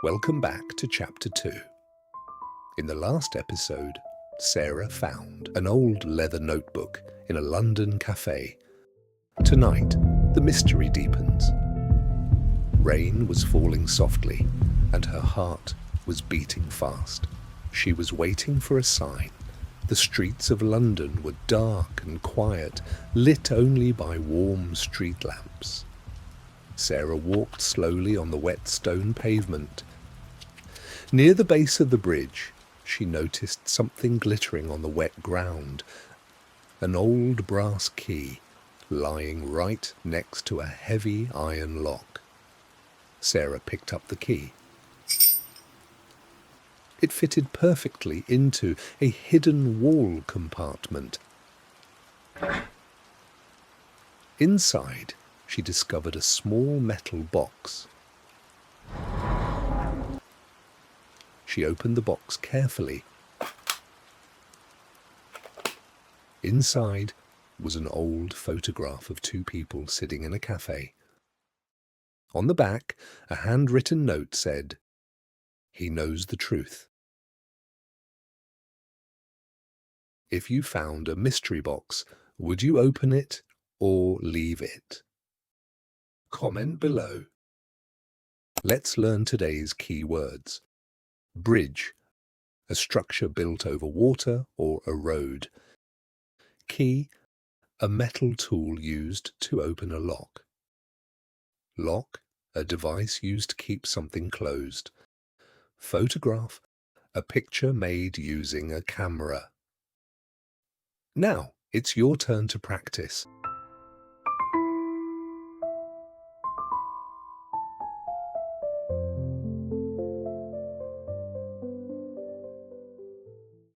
Welcome back to Chapter 2. In the last episode, Sarah found an old leather notebook in a London café. Tonight, the mystery deepens. Rain was falling softly, and her heart was beating fast. She was waiting for a sign. The streets of London were dark and quiet, lit only by warm street lamps. Sarah walked slowly on the wet stone pavement. Near the base of the bridge, she noticed something glittering on the wet ground. An old brass key lying right next to a heavy iron lock. Sarah picked up the key. It fitted perfectly into a hidden wall compartment. Inside, she discovered a small metal box. She opened the box carefully. Inside was an old photograph of two people sitting in a cafe. On the back, a handwritten note said, "He knows the truth." If you found a mystery box, would you open it or leave it? Comment below. Let's learn today's key words. Bridge, a structure built over water or a road. Key, a metal tool used to open a lock. Lock, a device used to keep something closed. Photograph, a picture made using a camera. Now, it's your turn to practice.